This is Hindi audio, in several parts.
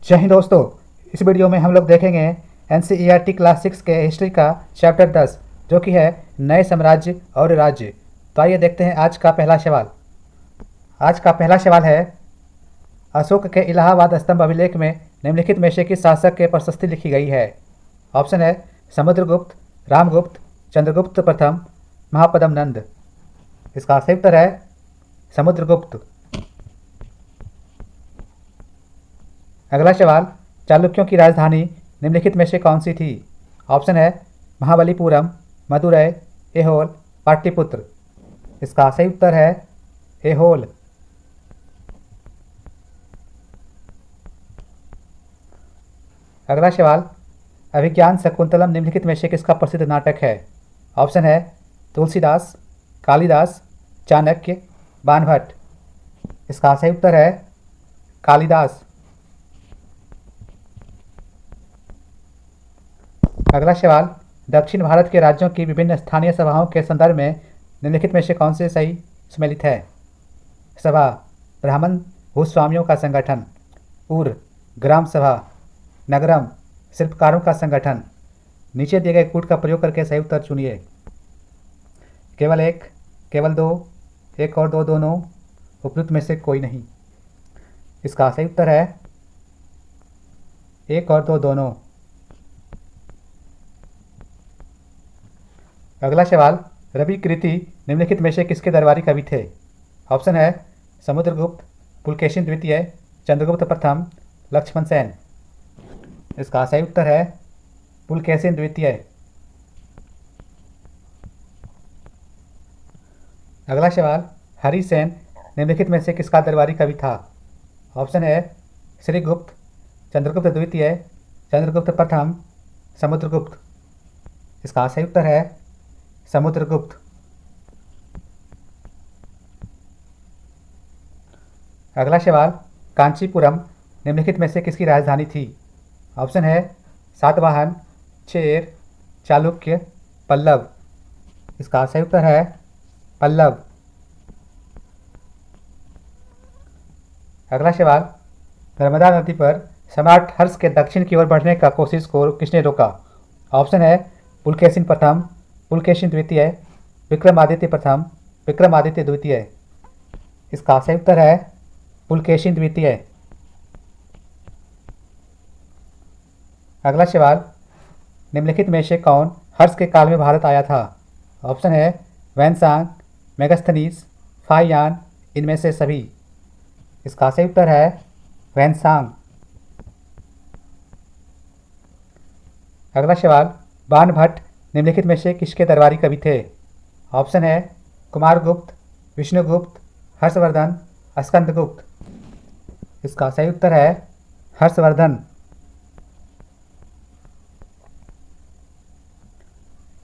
जय हिंद दोस्तों। इस वीडियो में हम लोग देखेंगे एनसीईआरटी क्लास 6 के हिस्ट्री का चैप्टर 10 जो कि है नए साम्राज्य और राज्य। तो आइए देखते हैं आज का पहला सवाल। आज का पहला सवाल है, अशोक के इलाहाबाद स्तंभ अभिलेख में निम्नलिखित में से किस शासक के प्रशस्ति लिखी गई है। ऑप्शन है समुद्रगुप्त, रामगुप्त, चंद्रगुप्त प्रथम, महापद्म नंद। इसका सही उत्तर है समुद्रगुप्त। अगला सवाल, चालुक्यों की राजधानी निम्नलिखित में से कौन सी थी। ऑप्शन है महाबलीपुरम, मदुरै, ऐहोल, पाटलिपुत्र। इसका सही उत्तर है ऐहोल। अगला सवाल, अभिज्ञान शकुंतलम निम्नलिखित में से किसका प्रसिद्ध नाटक है। ऑप्शन है तुलसीदास, कालिदास, चाणक्य, बाणभट्ट। इसका सही उत्तर है कालिदास। अगला सवाल, दक्षिण भारत के राज्यों की विभिन्न स्थानीय सभाओं के संदर्भ में निम्नलिखित में से कौन से सही सम्मिलित है। सभा, ब्राह्मण भूस्वामियों का संगठन, उर, ग्राम सभा, नगरम, शिल्पकारों का संगठन। नीचे दिए गए कूट का प्रयोग करके सही उत्तर चुनिए। केवल एक, केवल दो, एक और दो, दोनों, उपयुक्त में से कोई नहीं। इसका सही उत्तर है एक और दो, दोनों। अगला सवाल, रवि कृति निम्नलिखित में से किसके दरबारी कवि थे। ऑप्शन है समुद्रगुप्त, पुलकेशिन द्वितीय, चंद्रगुप्त प्रथम, लक्ष्मण सेन। इसका सही उत्तर है पुलकेशिन द्वितीय। अगला सवाल, हरिसेन निम्नलिखित में से किसका दरबारी कवि था। ऑप्शन है श्रीगुप्त, चंद्रगुप्त द्वितीय, चंद्रगुप्त प्रथम, समुद्रगुप्त। इसका सही उत्तर है समुद्रगुप्त। अगला सवाल, कांचीपुरम निम्नलिखित में से किसकी राजधानी थी। ऑप्शन है सातवाहन, चेर, चालुक्य, पल्लव। इसका सही उत्तर है पल्लव। अगला सवाल, नर्मदा नदी पर सम्राट हर्ष के दक्षिण की ओर बढ़ने का कोशिश को किसने रोका। ऑप्शन है पुलकेशिन प्रथम, पुलकेशिन द्वितीय, विक्रमादित्य प्रथम, विक्रमादित्य द्वितीय। इसका सही उत्तर है पुलकेशिन द्वितीय। अगला सवाल, निम्नलिखित में से कौन हर्ष के काल में भारत आया था। ऑप्शन है वैनसांग, मेगस्थनीस, फाहियान, इनमें से सभी। इसका सही उत्तर है वैनसांग। अगला सवाल, बाणभट्ट निम्नलिखित में से किसके दरबारी कवि थे। ऑप्शन है कुमारगुप्त, विष्णुगुप्त, हर्षवर्धन, स्कंदगुप्त। इसका सही उत्तर है हर्षवर्धन।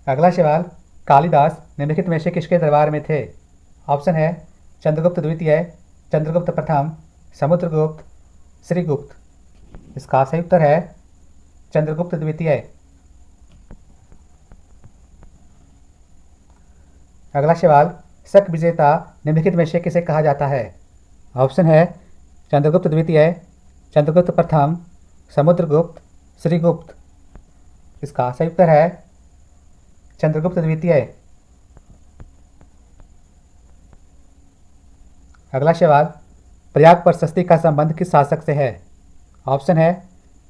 अगला सवाल, कालिदास निम्नलिखित में से किसके दरबार में थे। ऑप्शन है चंद्रगुप्त द्वितीय, चंद्रगुप्त प्रथम, समुद्रगुप्त, श्रीगुप्त। इसका सही उत्तर है चंद्रगुप्त द्वितीय। अगला सवाल, शक विजेता निम्नलिखित में से किसे कहा जाता है। ऑप्शन है चंद्रगुप्त द्वितीय, चंद्रगुप्त प्रथम, समुद्रगुप्त, श्रीगुप्त। इसका सही उत्तर है चंद्रगुप्त द्वितीय। अगला सवाल, प्रयाग प्रशस्ति का संबंध किस शासक से है। ऑप्शन है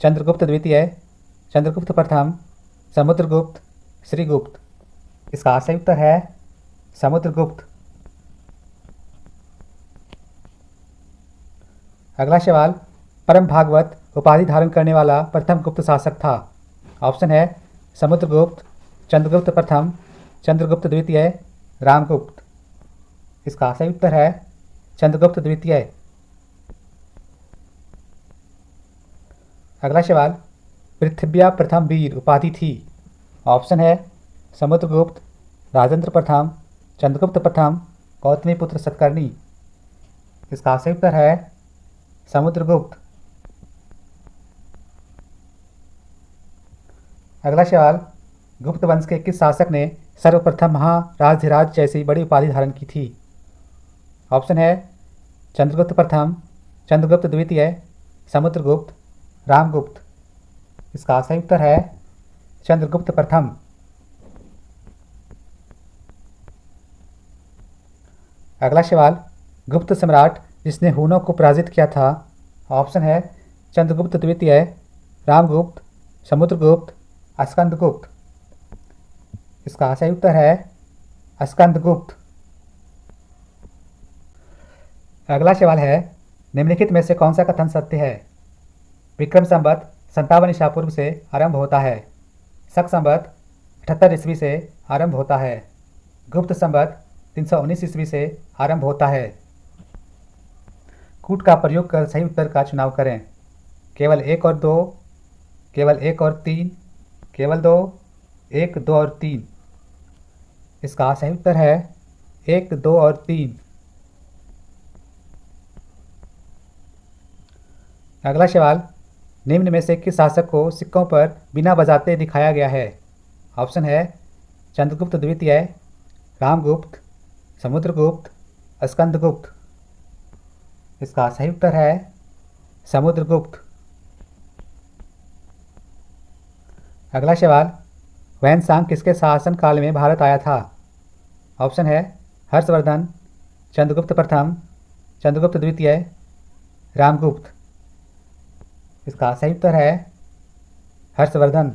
चंद्रगुप्त द्वितीय, चंद्रगुप्त प्रथम, समुद्रगुप्त, श्रीगुप्त। इसका सही उत्तर है समुद्रगुप्त। अगला सवाल, परम भागवत उपाधि धारण करने वाला प्रथम गुप्त शासक था। ऑप्शन है समुद्रगुप्त, चंद्रगुप्त प्रथम, चंद्रगुप्त द्वितीय, रामगुप्त। इसका सही उत्तर है चंद्रगुप्त द्वितीय। अगला सवाल, पृथ्व्या प्रथम वीर उपाधि थी। ऑप्शन है समुद्रगुप्त, राजेंद्र प्रथम, चंद्रगुप्त प्रथम, गौतमीपुत्र सतकर्णी। इसका सही उत्तर है समुद्रगुप्त। अगला सवाल, गुप्त वंश के किस शासक ने सर्वप्रथम महाराजधिराज जैसी बड़ी उपाधि धारण की थी। ऑप्शन है चंद्रगुप्त प्रथम, चंद्रगुप्त द्वितीय, समुद्रगुप्त, रामगुप्त। इसका सही उत्तर है चंद्रगुप्त प्रथम। अगला सवाल, गुप्त सम्राट जिसने हूनों को पराजित किया था। ऑप्शन है चंद्रगुप्त द्वितीय, रामगुप्त, समुद्रगुप्त, स्कंदगुप्त। इसका सही उत्तर है स्कंदगुप्त। अगला सवाल है, निम्नलिखित में से कौन सा कथन सत्य है। विक्रम संवत 57 ईसा पूर्व से आरंभ होता है। शक संवत 78 ईस्वी से आरंभ होता है। गुप्त संवत 319 ईस्वी से आरंभ होता है। कूट का प्रयोग कर सही उत्तर का चुनाव करें। केवल 1 और 2, केवल 1 और 3, केवल 2, 1, 2 और 3। इसका सही उत्तर है 1, 2 और 3। अगला सवाल, निम्न में से किस शासक को सिक्कों पर बिना बजाते दिखाया गया है। ऑप्शन है चंद्रगुप्त द्वितीय, रामगुप्त, समुद्रगुप्त, स्कंदगुप्त। इसका सही उत्तर है समुद्रगुप्त। अगला सवाल, वैनसांग किसके शासन काल में भारत आया था। ऑप्शन है हर्षवर्धन, चंद्रगुप्त प्रथम, चंद्रगुप्त द्वितीय, रामगुप्त। इसका सही उत्तर है हर्षवर्धन।